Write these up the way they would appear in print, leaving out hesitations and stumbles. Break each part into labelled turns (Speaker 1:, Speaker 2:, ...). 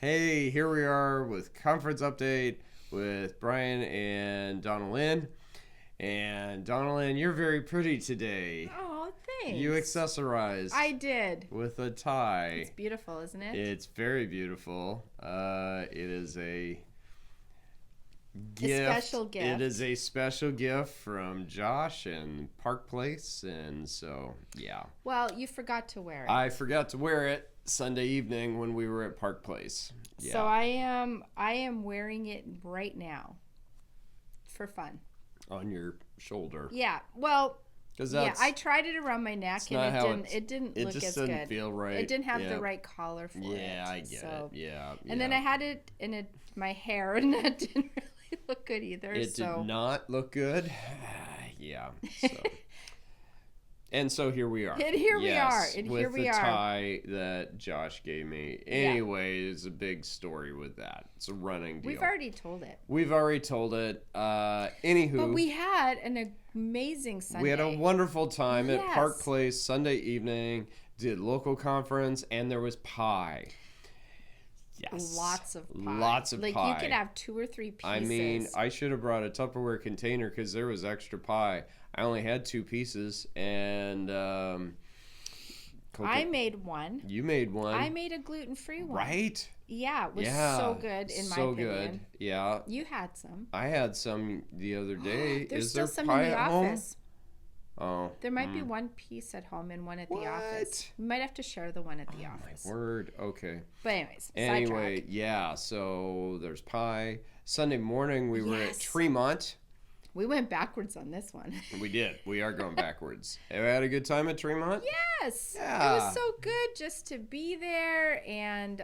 Speaker 1: Hey, here we are with conference update with Brian and Donalyn. And Donalyn, you're very pretty today.
Speaker 2: Oh, thanks.
Speaker 1: You accessorized.
Speaker 2: I did.
Speaker 1: With a tie.
Speaker 2: It's beautiful, isn't it?
Speaker 1: It's very beautiful. It is a gift.
Speaker 2: A special gift.
Speaker 1: It is a special gift from Josh and Park Place, and so yeah.
Speaker 2: Well, you forgot to wear it.
Speaker 1: I forgot to wear it Sunday evening when we were at Park Place. Yeah.
Speaker 2: So I am wearing it right now for fun.
Speaker 1: On your shoulder.
Speaker 2: Yeah. Well,
Speaker 1: yeah,
Speaker 2: I tried it around my neck and it didn't look as good.
Speaker 1: It just didn't feel right.
Speaker 2: It didn't have the right collar for it.
Speaker 1: Yeah, I get it. Yeah.
Speaker 2: And then I had it in my hair and that didn't really look good either.
Speaker 1: It did not look good. Yeah. So. And so here we are.
Speaker 2: And here we are.
Speaker 1: With the tie that Josh gave me. Anyway, it's a big story with that. It's a running deal.
Speaker 2: We've already told it.
Speaker 1: Anywho.
Speaker 2: But we had an amazing Sunday.
Speaker 1: We had a wonderful time at Park Place Sunday evening. Did local conference, and there was pie. Yes.
Speaker 2: Lots of pie.
Speaker 1: Lots of pie.
Speaker 2: Like you could have 2 or 3 pieces.
Speaker 1: I mean, I should have brought a Tupperware container because there was extra pie. I only had 2 pieces, and
Speaker 2: I made one.
Speaker 1: You made one.
Speaker 2: I made a gluten-free one.
Speaker 1: Right?
Speaker 2: Yeah, it was so good in my opinion. So good.
Speaker 1: Yeah.
Speaker 2: You had some.
Speaker 1: I had some the other day.
Speaker 2: There's
Speaker 1: Is
Speaker 2: still
Speaker 1: there
Speaker 2: some
Speaker 1: pie
Speaker 2: in the
Speaker 1: at
Speaker 2: office.
Speaker 1: Home? Oh.
Speaker 2: There might be 1 piece at home and 1 at the office. We might have to share the one at the office.
Speaker 1: My word. Okay.
Speaker 2: But anyways,
Speaker 1: anyway, yeah, so there's pie. Sunday morning we were at Tremont.
Speaker 2: We went backwards on this one.
Speaker 1: We did. We are going backwards. Have you had a good time at Tremont?
Speaker 2: Yes.
Speaker 1: Yeah.
Speaker 2: It was so good just to be there and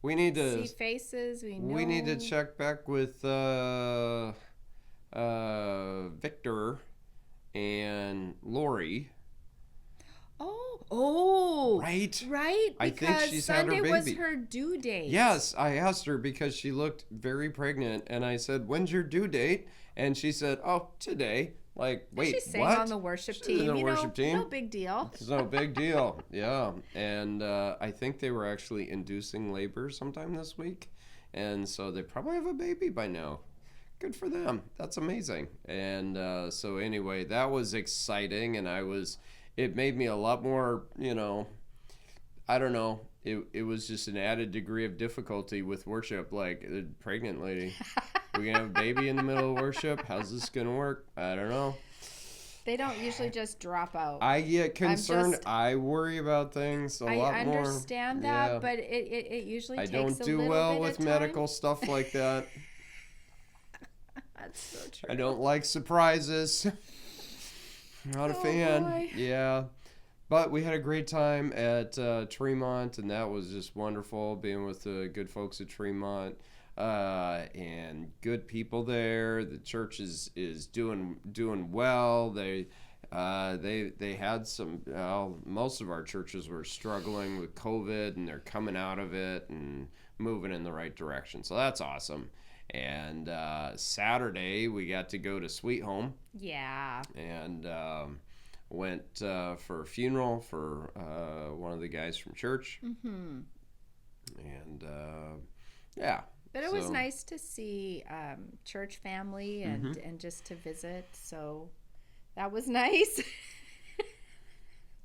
Speaker 1: we need to
Speaker 2: see faces. We
Speaker 1: need to check back with Victor and Lori.
Speaker 2: Oh,
Speaker 1: right.
Speaker 2: Because
Speaker 1: I think she's
Speaker 2: Sunday
Speaker 1: had her baby.
Speaker 2: Was her due date.
Speaker 1: Yes, I asked her because she looked very pregnant, and I said, "When's your due date?" And she said, "Oh, today." Like, wait,
Speaker 2: she sang
Speaker 1: what?
Speaker 2: on the worship team. No big deal.
Speaker 1: It's no big deal. Yeah, and I think they were actually inducing labor sometime this week, and so they probably have a baby by now. Good for them. That's amazing. And so anyway, that was exciting, and it made me a lot more, I don't know. It was just an added degree of difficulty with worship, like a pregnant lady. We're going to have a baby in the middle of worship? How's this going to work? I don't know.
Speaker 2: They don't usually just drop out.
Speaker 1: I get concerned. I worry about things a lot more.
Speaker 2: I understand that, but it usually takes a little bit of time.
Speaker 1: I don't do well with medical stuff like that.
Speaker 2: That's so true.
Speaker 1: I don't like surprises. Not a fan.
Speaker 2: Boy.
Speaker 1: Yeah. But we had a great time at Tremont, and that was just wonderful being with the good folks at Tremont and good people there. The church is doing well. They had some. Most of our churches were struggling with COVID, and they're coming out of it and moving in the right direction. So that's awesome. And Saturday we got to go to Sweet Home.
Speaker 2: Yeah.
Speaker 1: And went for a funeral for one of the guys from church. Mm-hmm. And yeah.
Speaker 2: But it was nice to see church family and just to visit. So that was nice.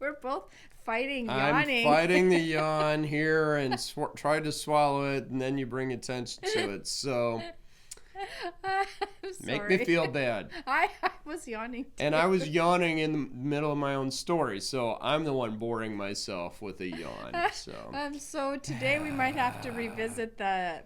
Speaker 2: We're both yawning.
Speaker 1: I'm fighting the yawn here and try to swallow it, and then you bring attention to it. So make me feel bad.
Speaker 2: I was yawning too.
Speaker 1: And I was yawning in the middle of my own story, so I'm the one boring myself with a yawn.
Speaker 2: So today we might have to revisit the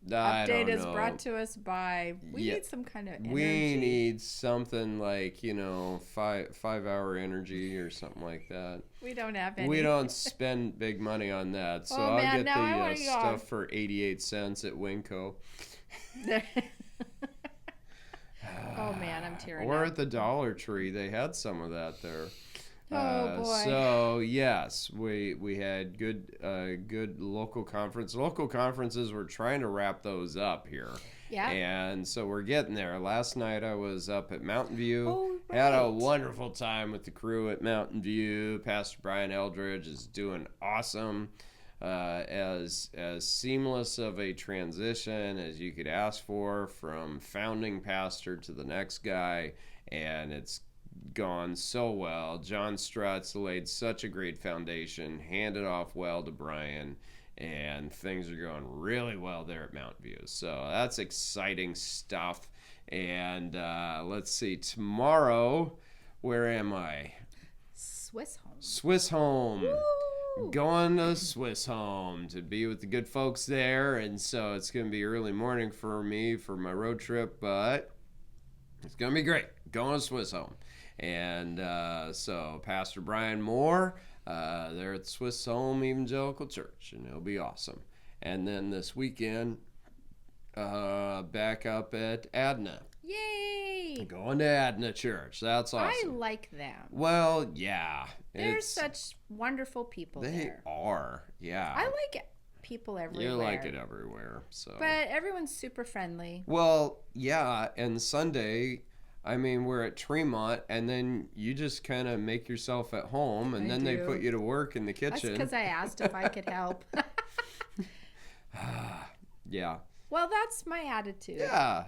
Speaker 2: update is brought to us by need some kind of energy.
Speaker 1: We need something like 5-hour energy or something like that.
Speaker 2: We don't have any.
Speaker 1: We don't spend big money on that, so I'll get the stuff for 88 cents at Winco.
Speaker 2: Oh man, I'm tearing
Speaker 1: or
Speaker 2: up.
Speaker 1: at the Dollar Tree, they had some of that there.
Speaker 2: Oh boy.
Speaker 1: So yes, we had good local conference. Local conferences, we're trying to wrap those up here.
Speaker 2: Yeah.
Speaker 1: And so we're getting there. Last night I was up at Mountain View.
Speaker 2: Oh, right.
Speaker 1: Had a wonderful time with the crew at Mountain View. Pastor Brian Eldridge is doing awesome. as seamless of a transition as you could ask for from founding pastor to the next guy, and it's gone so well. John Strutz laid such a great foundation, handed off well to Brian, and things are going really well there at Mount View. So that's exciting stuff. And let's see, tomorrow, where am I?
Speaker 2: Swiss home.
Speaker 1: Swiss home.
Speaker 2: Woo!
Speaker 1: Going to Swiss home to be with the good folks there. And so it's going to be early morning for me for my road trip, but it's going to be great. Going to Swiss home. And so Pastor Brian Moore, they're at the Swiss Home Evangelical Church, and it'll be awesome. And then this weekend, back up at Adna.
Speaker 2: Yay!
Speaker 1: Going to Adna Church. That's awesome.
Speaker 2: I like them.
Speaker 1: Well, yeah.
Speaker 2: They're such wonderful people there.
Speaker 1: They are, yeah.
Speaker 2: I like people everywhere.
Speaker 1: You like it everywhere. So.
Speaker 2: But everyone's super friendly.
Speaker 1: Well, yeah, and Sunday, I mean, we're at Tremont, and then you just kind of make yourself at home, and then they put you to work in the kitchen.
Speaker 2: That's because I asked if I could help.
Speaker 1: Yeah.
Speaker 2: Well, that's my attitude.
Speaker 1: Yeah.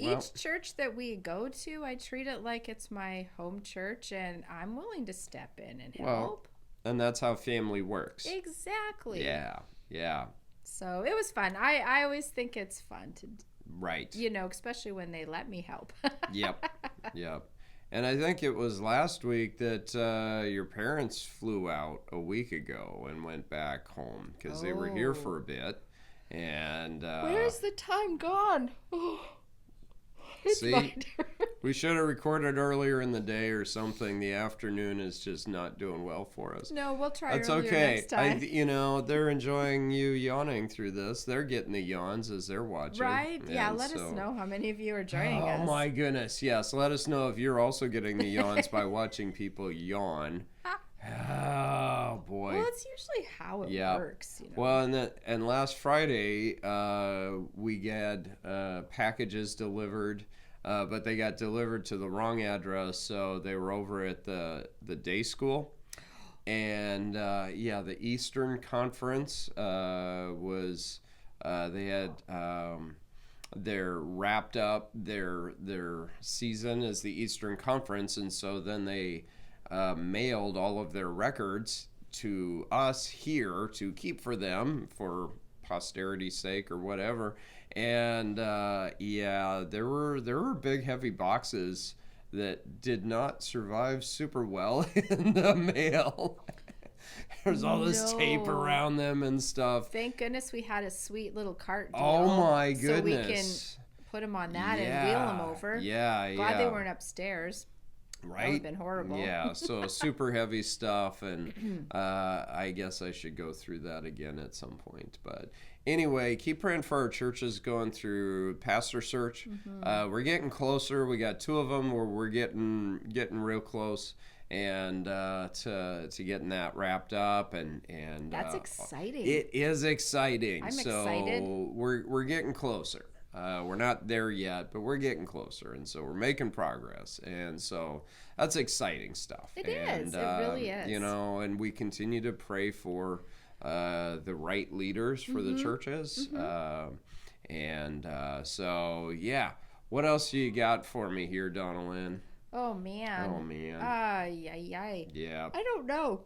Speaker 1: Well,
Speaker 2: Each church that we go to, I treat it like it's my home church, and I'm willing to step in and help.
Speaker 1: And that's how family works.
Speaker 2: Exactly.
Speaker 1: Yeah. Yeah.
Speaker 2: So it was fun. I always think it's fun to,
Speaker 1: Right.
Speaker 2: especially when they let me help.
Speaker 1: Yep. Yep. And I think it was last week that your parents flew out a week ago and went back home because they were here for a bit. And
Speaker 2: where's the time gone?
Speaker 1: See, we should have recorded earlier in the day or something. The afternoon is just not doing well for us.
Speaker 2: No, we'll try
Speaker 1: That's
Speaker 2: earlier
Speaker 1: okay.
Speaker 2: next time.
Speaker 1: They're enjoying you yawning through this. They're getting the yawns as they're watching.
Speaker 2: Right? Yeah,
Speaker 1: And
Speaker 2: let us know how many of you are joining
Speaker 1: Oh
Speaker 2: us.
Speaker 1: my goodness, yes. Let us know if you're also getting the yawns by watching people yawn. Oh boy.
Speaker 2: Well, it's usually how it works.
Speaker 1: Well, and last Friday we had packages delivered, but they got delivered to the wrong address, so they were over at the day school. And the Eastern Conference was they had they're wrapped up their season as the Eastern Conference, and so then they mailed all of their records to us here to keep for them for posterity's sake or whatever. And there were big heavy boxes that did not survive super well in the mail. There's all this tape around them and stuff.
Speaker 2: Thank goodness we had a sweet little cart deal.
Speaker 1: Oh my goodness.
Speaker 2: So we can put them on that and wheel them over.
Speaker 1: Yeah,
Speaker 2: Glad they weren't upstairs.
Speaker 1: Right?
Speaker 2: That would have been horrible.
Speaker 1: Yeah, so super heavy stuff, and I guess I should go through that again at some point. But anyway, keep praying for our churches going through pastor search. We're getting closer. We got 2 of them where we're getting real close, and to getting that wrapped up, and
Speaker 2: that's exciting.
Speaker 1: It is exciting.
Speaker 2: I'm excited.
Speaker 1: We're getting closer. We're not there yet, but we're getting closer, and so we're making progress, and so that's exciting stuff.
Speaker 2: It is. It really is.
Speaker 1: And we continue to pray for the right leaders for the churches, so yeah. What else you got for me here, Donalyn?
Speaker 2: Oh man.
Speaker 1: Yeah.
Speaker 2: I don't know.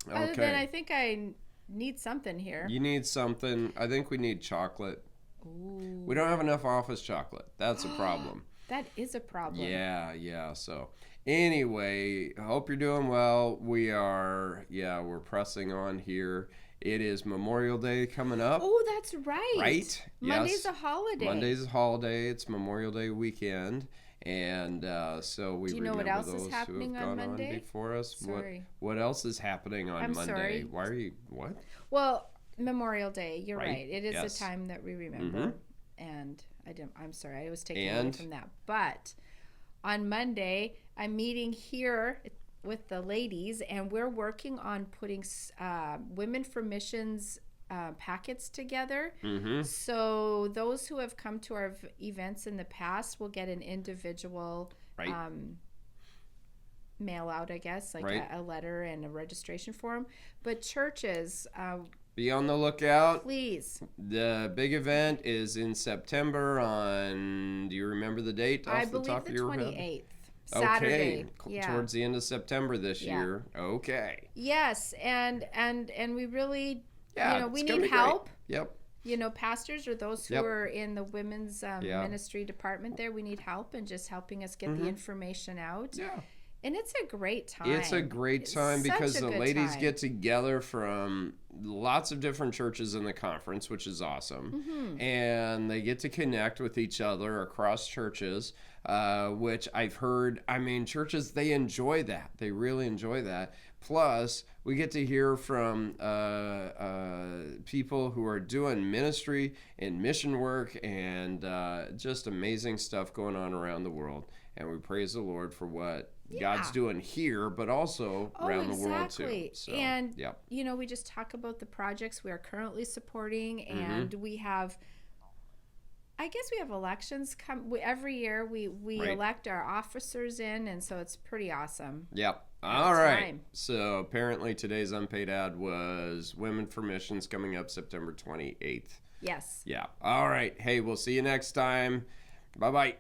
Speaker 1: Okay.
Speaker 2: Other than I think I need something here.
Speaker 1: You need something. I think we need chocolate.
Speaker 2: Ooh.
Speaker 1: We don't have enough office chocolate. That's a problem.
Speaker 2: That is a problem.
Speaker 1: Yeah. So anyway, I hope you're doing well. We're pressing on here. It is Memorial Day coming up.
Speaker 2: Oh, that's right.
Speaker 1: Right?
Speaker 2: Monday's a holiday.
Speaker 1: Monday's a holiday. It's Memorial Day weekend. And so we
Speaker 2: Do you know
Speaker 1: remember
Speaker 2: what else
Speaker 1: those
Speaker 2: is happening
Speaker 1: who have
Speaker 2: on
Speaker 1: gone
Speaker 2: Monday?
Speaker 1: on before us.
Speaker 2: Sorry.
Speaker 1: What else is happening on
Speaker 2: I'm
Speaker 1: Monday?
Speaker 2: sorry.
Speaker 1: Why are you what?
Speaker 2: Well, Memorial Day. You're right. It is
Speaker 1: Yes.
Speaker 2: a time that we remember, and I'm sorry, I was taking away from that. But on Monday, I'm meeting here with the ladies, and we're working on putting Women for Missions packets together. So those who have come to our events in the past will get an individual mail out, I guess, like a letter and a registration form. But churches,
Speaker 1: be on the lookout.
Speaker 2: Please.
Speaker 1: The big event is in September on, do you remember the date off the top of your head?
Speaker 2: I believe the 28th. Saturday.
Speaker 1: Okay,
Speaker 2: yeah.
Speaker 1: Towards the end of September this year. Okay.
Speaker 2: Yes, and we really, we need
Speaker 1: be
Speaker 2: help.
Speaker 1: Great. Yep.
Speaker 2: Pastors or those who are in the women's ministry department there, we need help and just helping us get the information out.
Speaker 1: Yeah.
Speaker 2: And it's a great time.
Speaker 1: It's a great time because the ladies get together from lots of different churches in the conference, which is awesome. Mm-hmm. And they get to connect with each other across churches, which I've heard, churches, they enjoy that. They really enjoy that. Plus, we get to hear from people who are doing ministry and mission work and just amazing stuff going on around the world. And we praise the Lord for what God's doing here, but also around the world too. So,
Speaker 2: and, we just talk about the projects we are currently supporting, and we have, I guess we have elections every year. We elect our officers in, and so it's pretty awesome.
Speaker 1: Yep. All right. So apparently today's unpaid ad was Women for Missions coming up September 28th.
Speaker 2: Yes.
Speaker 1: Yeah. All right. Hey, we'll see you next time. Bye-bye.